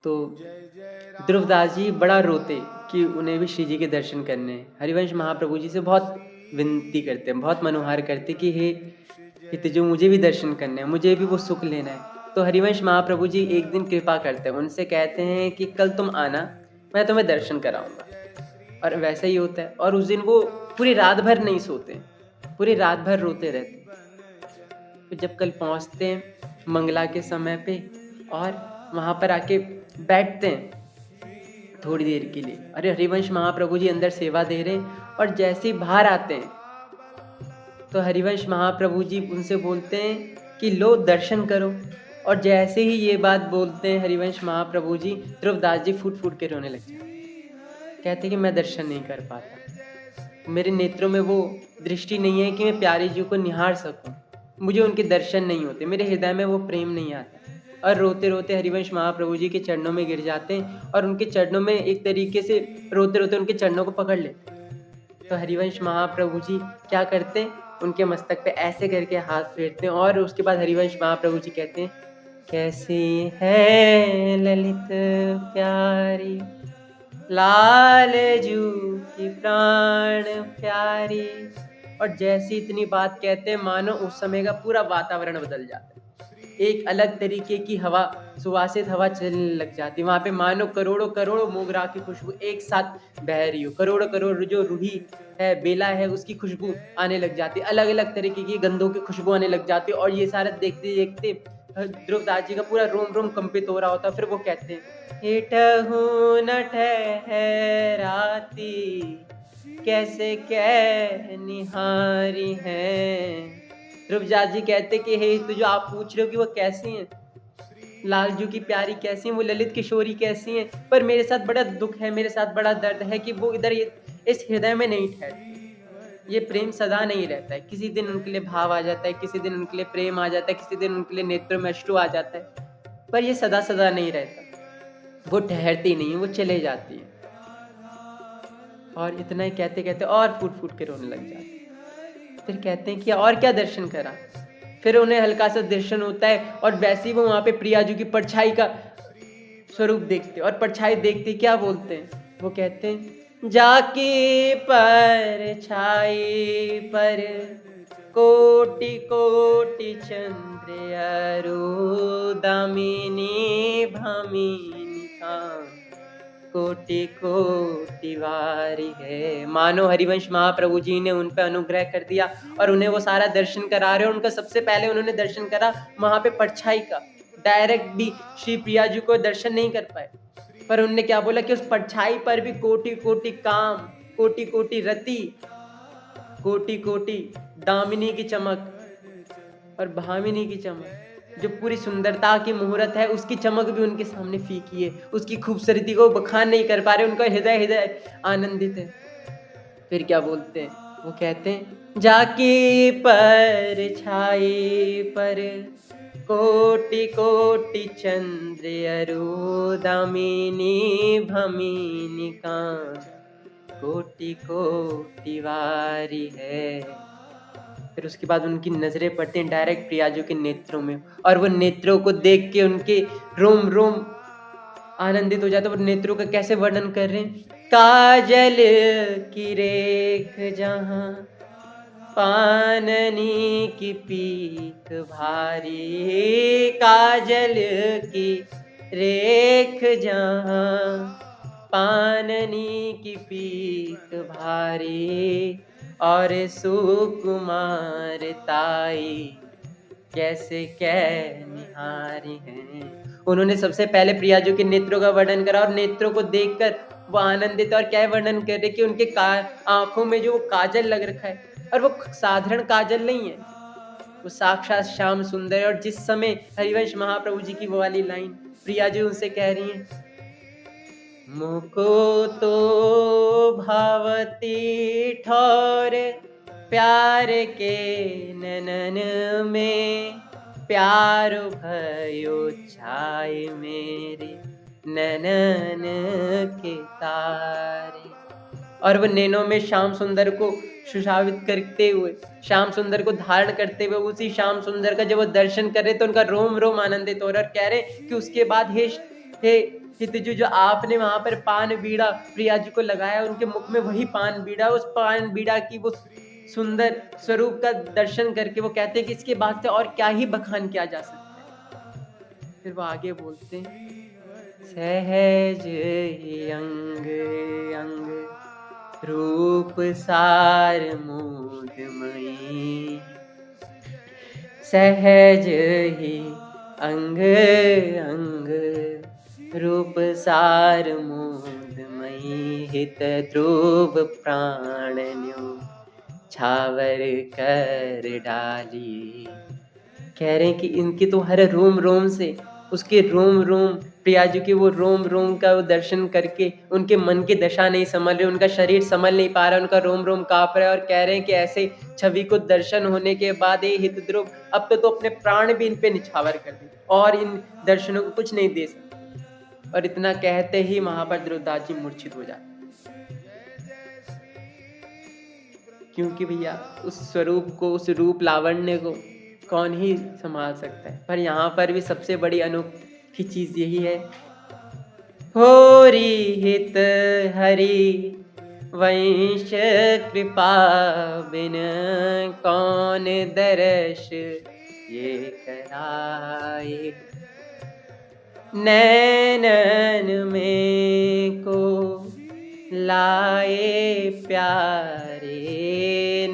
तो ध्रुवदास जी बड़ा रोते कि उन्हें भी श्री जी के दर्शन करने हैं। हरिवंश महाप्रभु जी से बहुत विनती करते हैं, बहुत मनोहार करते कि हे हितजो मुझे भी दर्शन करने हैं, मुझे भी वो सुख लेना है। तो हरिवंश महाप्रभु जी एक दिन कृपा करते हैं, उनसे कहते हैं कि कल तुम आना, मैं तुम्हें दर्शन कराऊँगा। और वैसा ही होता है और उस दिन वो पूरी रात भर नहीं सोते, पूरी रात भर रोते रहते हैं। तो जब कल पहुँचते हैं मंगला के समय पे और वहाँ पर आके बैठते हैं थोड़ी देर के लिए। अरे हरिवंश महाप्रभु जी अंदर सेवा दे रहे हैं और जैसे ही बाहर आते हैं तो हरिवंश महाप्रभु जी उनसे बोलते हैं कि लो दर्शन करो। और जैसे ही ये बात बोलते हैं हरिवंश महाप्रभु जी, ध्रुवदास जी फूट फूट के रोने लग जाते हैं। कहते हैं कि मैं दर्शन नहीं कर पाता, मेरे नेत्रों में वो दृष्टि नहीं है कि मैं प्यारे जी को निहार सकूं, मुझे उनके दर्शन नहीं होते, मेरे हृदय में वो प्रेम नहीं आता। और रोते रोते हरिवंश महाप्रभु जी के चरणों में गिर जाते हैं और उनके चरणों में एक तरीके से रोते रोते उनके चरणों को पकड़ लेते हैं। तो हरिवंश महाप्रभु जी क्या करते हैं, उनके मस्तक पे ऐसे करके हाथ फेरते हैं और उसके बाद हरिवंश महाप्रभु जी कहते हैं, कैसी है ललित प्यारी लाल जू की प्राण प्यारी। और जैसी इतनी बात कहते हैं मानो उस समय का पूरा वातावरण बदल जाता है, एक अलग तरीके की हवा, सुवासित हवा चलने लग जाती है। वहाँ पे मानो करोड़ों करोड़ों मोगरा की खुशबू एक साथ बह रही हो, करोड़ों करोड़ जो रूही है, बेला है, उसकी खुशबू आने लग जाती है, अलग अलग तरीके की गंधों की खुशबू आने लग जाती है। और ये सारा देखते देखते ध्रुवदास जी का पूरा रोम रोम कंपित हो रहा होता है। फिर वो कहते हैं, हेटहु न ठहराती कैसे कै निहारी हैं। ध्रुवदास जी कहते कि हे तो जो आप पूछ रहे हो कि वो कैसी हैं, लालजू की प्यारी कैसी हैं, वो ललित किशोरी कैसी हैं, पर मेरे साथ बड़ा दुख है, मेरे साथ बड़ा दर्द है कि वो इधर इस हृदय में नहीं ठहरती। ये प्रेम सदा नहीं रहता है, किसी दिन उनके लिए भाव आ जाता है, किसी दिन उनके लिए प्रेम आ जाता है, किसी दिन उनके लिए नेत्रों में अश्रु आ जाता है, पर ये सदा सदा नहीं रहता। वो ठहरती नहीं है, वो चले जाती है। और इतना ही कहते कहते और फूट फूट के रोने लग जाते हैं। फिर कहते हैं कि और क्या दर्शन करा। फिर उन्हें हल्का सा दर्शन होता है और वैसे ही वो वहाँ पे प्रियाजू की परछाई का स्वरूप देखते और परछाई देखते क्या बोलते हैं, वो कहते हैं, जाके परछाई पर कोटि कोटि चंद्र अरु दामिनी भामिनी कांत कोटि कोटि वारी है। मानो हरिवंश महाप्रभु जी ने उन पर अनुग्रह कर दिया और उन्हें वो सारा दर्शन करा रहे हैं। उनका सबसे पहले उन्होंने दर्शन करा वहां पे परछाई का, डायरेक्ट भी श्री प्रिया जी को दर्शन नहीं कर पाए, पर उन्होंने क्या बोला कि उस परछाई पर भी कोटि कोटि काम, कोटि कोटि रति, कोटि कोटि दामिनी की चमक और भामिनी की चमक, जो पूरी सुंदरता की मुहूर्त है उसकी चमक भी उनके सामने फीकी है, उसकी खूबसूरती को बखान नहीं कर पा रहे, उनका हृदय हृदय आनंदित है। फिर क्या बोलते हैं, वो कहते हैं, जाके परछाई पर कोटि कोटि चंद्र अरु दामिनी भमिनी कांत कोटि कोटि वारी है। फिर उसके बाद उनकी नजरें पड़ती हैं डायरेक्ट प्रियाजू के नेत्रों में और वो नेत्रों को देख के उनके रोम रोम आनंदित हो जाते। वो नेत्रों का कैसे वर्णन कर रहे हैं, काजल की रेख जहां पाननी की पीक भारी, काजल की रेख जहां पाननी की पीक भारी और सुकुमार ताई कैसे कै निहारी हैं। उन्होंने सबसे पहले प्रियाजू के नेत्रों का वर्णन करा और नेत्रों को देखकर वो आनंदित और क्या वर्णन कर रहे कि उनके आंखों में जो वो काजल लग रखा है, और वो साधारण काजल नहीं है, वो साक्षात श्याम सुंदर है। और जिस समय हरिवंश महाप्रभु जी की वो वाली लाइन प्रियाजू उनसे कह रही हैं, मुको तो भावती ठौर प्यार के ननन में, प्यार भयो छाए मेरे ननन के तारे। और वो नैनों में श्याम सुंदर को सुशावित करते हुए, श्याम सुंदर को धारण करते हुए, उसी श्याम सुंदर का जब वो दर्शन कर रहे तो उनका रोम रोम आनंदित हो रहा और कह रहे कि उसके बाद हे हितजू जो आपने वहां पर पान बीड़ा प्रिया जी को लगाया, उनके मुख में वही पान बीड़ा, उस पान बीड़ा की वो सुंदर स्वरूप का दर्शन करके वो कहते हैं कि इसके बाद से और क्या ही बखान किया जा सकता है। फिर वो आगे बोलते हैं, सहज ही अंग अंग रूप सार मोदमयी, सहज ही अंग अंग रूप सार मोदमयी, हित ध्रुव प्राणन्यो छावर कर डाली। कह रहे हैं कि इनके तो हर रोम रोम से, उसके रोम रोम, प्रिया जी के वो रोम रोम का वो दर्शन करके उनके मन की दशा नहीं संभल रही, उनका शरीर संभल नहीं पा रहा, उनका रोम रोम कांप रहा है। और कह रहे हैं कि ऐसे छवि को दर्शन होने के बाद ये हित ध्रुव अब तो अपने प्राण भी इन पे निछावर कर दे और इन दर्शनों को कुछ नहीं दे सकते। और इतना कहते ही महापत ध्रुवदास जी मूर्छित हो जाते, क्योंकि भैया उस स्वरूप को, उस रूप लावण्य को कौन ही संभाल सकता है। पर यहाँ पर भी सबसे बड़ी अनोखी चीज यही है, होरी हित हरि वंश कृपा बिन, कौन दर्श ये कराए, नैनन में को लाए प्यारे,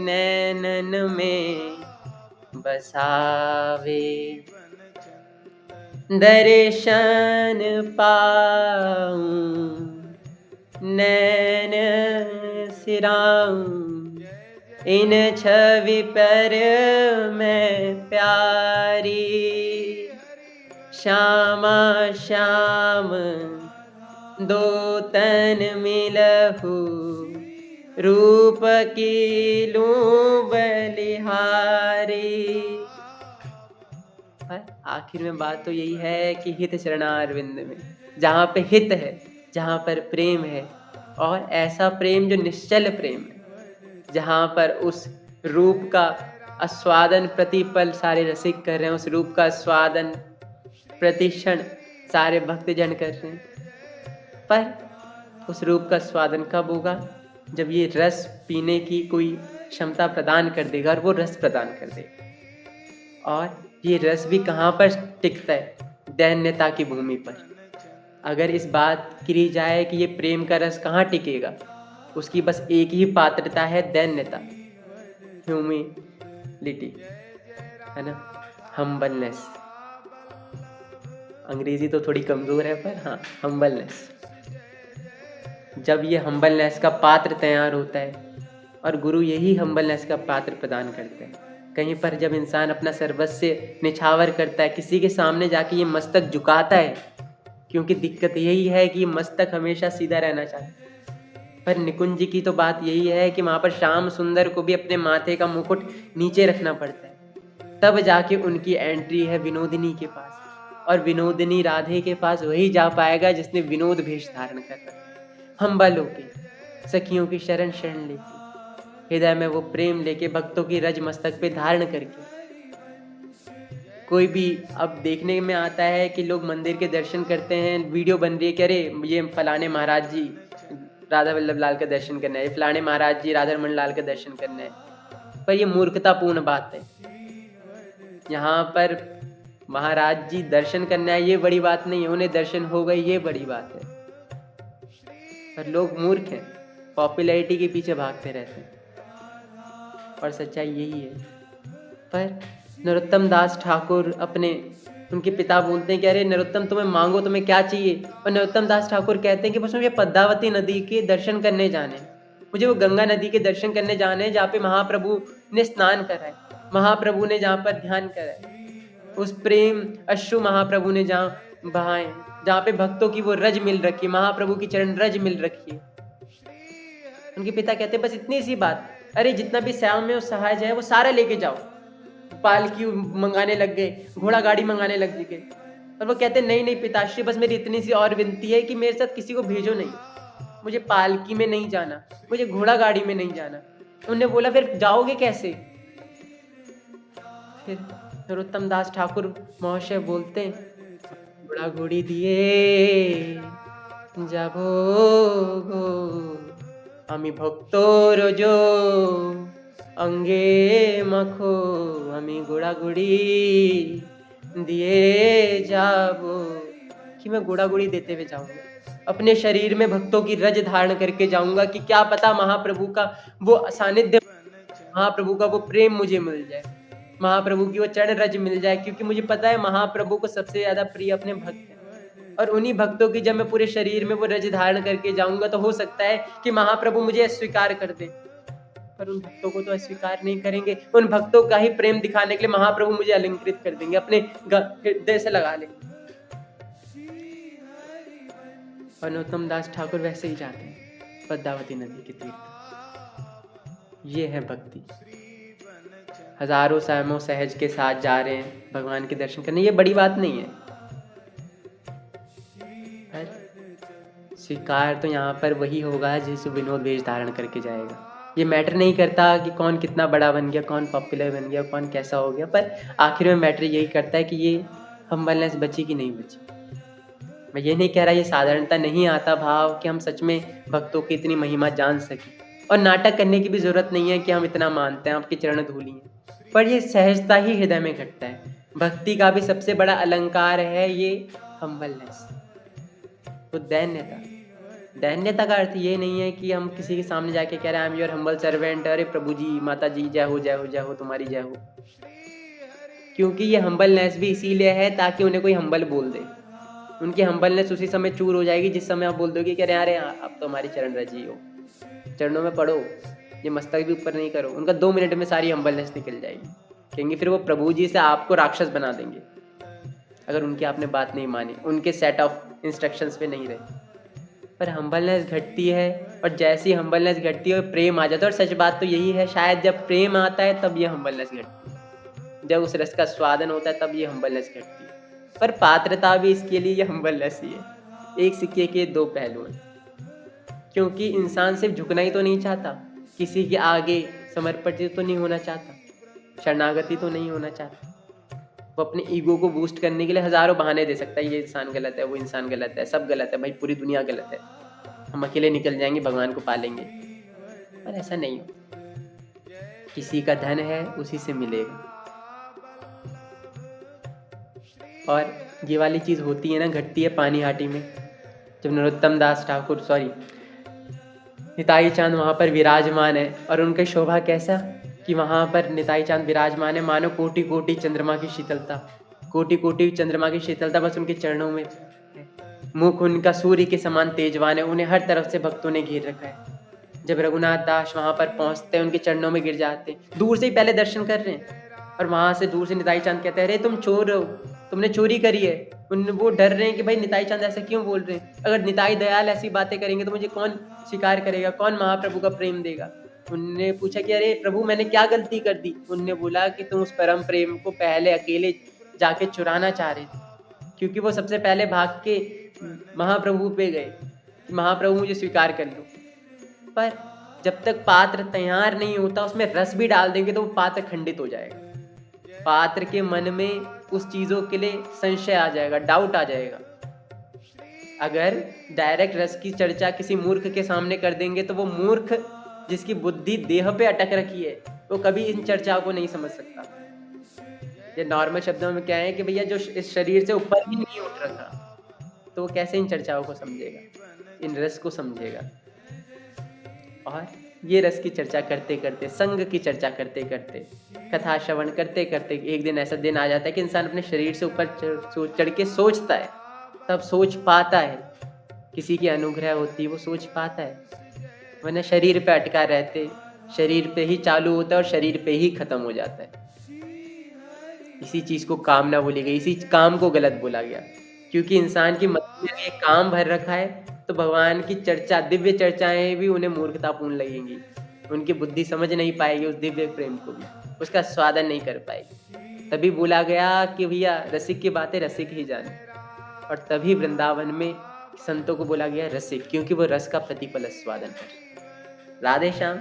नैनन में बसावे, दर्शन पाऊं नैन सिराऊं, इन छवि पर मैं प्यारी, श्यामा श्याम दो तन मिलहु, रूप की लूं बलिहारी। आखिर में बात तो यही है कि हित चरणारविंद में, जहाँ पे हित है, जहाँ पर प्रेम है, और ऐसा प्रेम जो निश्चल प्रेम है, जहाँ पर उस रूप का आस्वादन प्रतिपल सारे रसिक कर रहे हैं, उस रूप का आस्वादन प्रतिक्षण सारे भक्तजन कर रहे हैं। पर उस रूप का स्वादन कब होगा? जब ये रस पीने की कोई क्षमता प्रदान कर देगा, और वो रस प्रदान कर देगा। और ये रस भी कहाँ पर टिकता है? दैन्यता की भूमि पर। अगर इस बात की जाए कि ये प्रेम का रस कहाँ टिकेगा, उसकी बस एक ही पात्रता है, दैन्यता, ह्यूमिलिटी, है ना, हम्बलनेस। अंग्रेजी तो थोड़ी कमजोर है, पर हाँ, हम्बलनेस। जब ये हम्बलनेस का पात्र तैयार होता है, और गुरु यही हम्बलनेस का पात्र प्रदान करते हैं। कहीं पर जब इंसान अपना सर्वस्व निछावर करता है, किसी के सामने जाके ये मस्तक झुकाता है, क्योंकि दिक्कत यही है कि मस्तक हमेशा सीधा रहना चाहता है। पर निकुंज जी की तो बात यही है कि वहाँ पर श्याम सुंदर को भी अपने माथे का मुकुट नीचे रखना पड़ता है, तब जाके उनकी एंट्री है विनोदिनी के पास। और विनोदिनी राधे के पास वही जा पाएगा जिसने विनोद भेष धारण कर रखा है, हम्बल होके, सखियों की शरण शरण लेके, हृदय में वो प्रेम लेके, भक्तों की रज मस्तक पे धारण करके। कोई भी अब देखने में आता है कि लोग मंदिर के दर्शन करते हैं, वीडियो बन रही है कि अरे ये फलाने महाराज जी राधा वल्लभ लाल का दर्शन करना है, फलाने महाराज जी राधा रमन लाल का दर्शन करना है। पर ये मूर्खतापूर्ण बात है। यहाँ पर महाराज जी दर्शन करना है, ये बड़ी बात नहीं है, उन्हें दर्शन हो गई, ये बड़ी बात है। पर लोग मूर्ख हैं, पॉपुलैरिटी के पीछे भागते रहते हैं, और सच्चाई यही है। पर नरोत्तम दास ठाकुर अपने, उनके पिता बोलते हैं कि अरे नरोत्तम तुम्हें मांगो, तुम्हें क्या चाहिए? और नरोत्तम दास ठाकुर कहते हैं कि बस मुझे पद्मावती नदी के दर्शन करने जाने, मुझे वो गंगा नदी के दर्शन करने जाने जहाँ पे महाप्रभु ने स्नान करा है, महाप्रभु ने जहाँ पर ध्यान करा है, उस प्रेम अश्रु महाप्रभु ने जहाँ बहाए, जहाँ पे भक्तों की वो रज मिल रखी, महाप्रभु की चरण रज मिल रखी है। उनके पिता कहते हैं बस इतनी सी बात, अरे जितना भी श्याम में उस सहाय है वो सारा लेके जाओ। पालकी मंगाने लग गए, घोड़ा गाड़ी मंगाने लग गए। और वो कहते नहीं नहीं पिताश्री, बस मेरी इतनी सी और विनती है कि मेरे साथ किसी को भेजो नहीं, मुझे पालकी में नहीं जाना, मुझे घोड़ा गाड़ी में नहीं जाना। उन्होंने बोला फिर जाओगे कैसे? फिर नरोत्तम दास ठाकुर महाशय बोलते हैं ঘোড়া ঘুড়ি দিয়ে যাব গো আমি ভক্তর जो अंगे माखो আমি ঘোড়াঘুড়ি दिए जाबो कि मैं घोड़ाघुड़ी देते हुए जाऊंगा अपने शरीर में भक्तों की रज धारण करके जाऊंगा कि क्या पता महाप्रभु का वो सानिध्य, महाप्रभु का वो प्रेम मुझे मिल जाए, महाप्रभु की वो चरण रज मिल जाए, क्योंकि मुझे पता है महाप्रभु को सबसे ज्यादा प्रिय अपने भक्त हैं और उन्हीं भक्तों की जब मैं पूरे शरीर में वो रज धारण करके जाऊंगा तो हो सकता है कि महाप्रभु मुझे अस्वीकार कर दे, पर उन भक्तों को तो अस्वीकार नहीं करेंगे, उन भक्तों का ही प्रेम दिखाने के लिए महाप्रभु मुझे अलंकृत कर देंगे, अपने हृदय से लगा लेंगे। और नरोत्तम दास ठाकुर वैसे ही जाते हैं पद्मावती नदी के तीर्थ। ये है भक्ति, हजारों सामों सहज के साथ जा रहे हैं भगवान के दर्शन करने, ये बड़ी बात नहीं है। स्वीकार तो यहाँ पर वही होगा जिस विनोद वेश धारण करके जाएगा। ये मैटर नहीं करता कि कौन कितना बड़ा बन गया, कौन पॉपुलर बन गया, कौन कैसा हो गया, पर आखिर में मैटर यही करता है कि ये हम्बलनेस बची कि नहीं बची। मैं ये नहीं कह रहा ये साधारणता नहीं आता भाव कि हम सच में भक्तों की इतनी महिमा जान सकें, और नाटक करने की भी जरूरत नहीं है कि हम इतना मानते हैं, आपके चरण धूली हैं, पर ये सहजता ही हृदय में घटता है। भक्ति का भी सबसे बड़ा अलंकार है ये हम्बलनेस, तो दैन्यता। दैन्यता का अर्थ ये नहीं है कि हम किसी के सामने जाके कह रहे हैं I am your humble servant, अरे प्रभु जी माता जी जय हो जय हो जय हो तुम्हारी जय हो, क्योंकि ये हम्बलनेस भी इसीलिए है ताकि उन्हें कोई हम्बल बोल दे। उनकी हम्बलनेस उसी समय चूर हो जाएगी जिस समय आप बोल दोगे कि अरे आप तो हमारी चरण रजी हो, चरणों में पढ़ो, ये मस्तक भी ऊपर नहीं करो। उनका 2 मिनट में सारी हम्बलनेस निकल जाएगी, कहेंगे फिर वो प्रभु जी से आपको राक्षस बना देंगे अगर उनकी आपने बात नहीं मानी, उनके सेट ऑफ इंस्ट्रक्शंस पे नहीं रहे। पर हम्बलनेस घटती है, और जैसी हम्बलनेस घटती है प्रेम आ जाता है, और सच बात तो यही है, शायद जब प्रेम आता है तब ये हम्बलनेस घटती है, जब उस रस का स्वादन होता है तब ये हम्बलनेस घटती है। पर पात्रता भी इसके लिए ये हम्बलनेस ही है। एक सिक्के के 2 पहलू हैं, क्योंकि इंसान सिर्फ झुकना ही तो नहीं चाहता, किसी के आगे समर्पित तो नहीं होना चाहता, शरणागति तो नहीं होना चाहता। वो अपने ईगो को बूस्ट करने के लिए हजारों बहाने दे सकता है, ये इंसान गलत है, वो इंसान गलत है, सब गलत है भाई, पूरी दुनिया गलत है, हम अकेले निकल जाएंगे भगवान को पालेंगे। पर ऐसा नहीं हो, किसी का धन है उसी से मिलेगा। और ये वाली चीज़ होती है ना, घटती है पानीहाटी में, जब नरोत्तम दास ठाकुर निताई चांद वहाँ पर विराजमान है, और उनका शोभा कैसा कि वहाँ पर निताई चांद विराजमान है, मानो कोटि कोटि चंद्रमा की शीतलता, कोटि कोटि चंद्रमा की शीतलता बस उनके चरणों में। मुख उनका सूर्य के समान तेजवान है, उन्हें हर तरफ से भक्तों ने घेर रखा है। जब रघुनाथ दास वहाँ पर पहुँचते हैं, उनके चरणों में गिर जाते हैं, दूर से ही पहले दर्शन कर रहे हैं, और वहाँ से दूर से निताई चांद कहते हैं अरे तुम चोर हो, तुमने चोरी करी है। वो डर रहे हैं कि भाई निताई चांद ऐसा क्यों बोल रहे हैं, अगर निताई दयाल ऐसी बातें करेंगे तो मुझे कौन स्वीकार करेगा, कौन महाप्रभु का प्रेम देगा। उनने पूछा कि अरे प्रभु मैंने क्या गलती कर दी। उनने बोला कि तुम उस परम प्रेम को पहले अकेले जाके चुराना चाह रहे थे, क्योंकि वो सबसे पहले भाग के महाप्रभु पे गए कि महाप्रभु मुझे स्वीकार कर लो। पर जब तक पात्र तैयार नहीं होता, उसमें रस भी डाल देंगे तो वो पात्र खंडित हो जाएगा, पात्र के मन में उस चीज़ों के लिए संशय आ जाएगा, डाउट आ जाएगा। अगर डायरेक्ट रस की चर्चा किसी मूर्ख के सामने कर देंगे तो वो मूर्ख जिसकी बुद्धि देह पे अटक रखी है वो कभी इन चर्चाओं को नहीं समझ सकता। ये नॉर्मल शब्दों में क्या है कि भैया जो इस शरीर से ऊपर ही नहीं उठ रखा तो वो कैसे इन चर्चाओं को समझेगा, इन रस को समझेगा। और ये रस की चर्चा करते करते, संग की चर्चा करते करते, कथा श्रवण करते करते एक दिन ऐसा दिन आ जाता है कि इंसान अपने शरीर से ऊपर चढ़ के सोचता है, तब सोच पाता है, किसी की अनुग्रह होती है वो सोच पाता है। वरना शरीर पे अटका रहते, शरीर पे ही चालू होता है और शरीर पे ही खत्म हो जाता है। इसी चीज़ को कामना बोली गई, इसी काम को गलत बोला गया, क्योंकि इंसान की मन में ये काम भर रखा है तो भगवान की चर्चा, दिव्य चर्चाएं भी उन्हें मूर्खतापूर्ण लगेंगी, उनकी बुद्धि समझ नहीं पाएगी उस दिव्य प्रेम को भी, उसका स्वादन नहीं कर पाएगी। तभी बोला गया कि भैया रसिक की बातें रसिक ही जाने, और तभी वृंदावन में संतों को बोला गया रसिक, क्योंकि वो रस का प्रतिपल स्वादन है। राधे श्याम।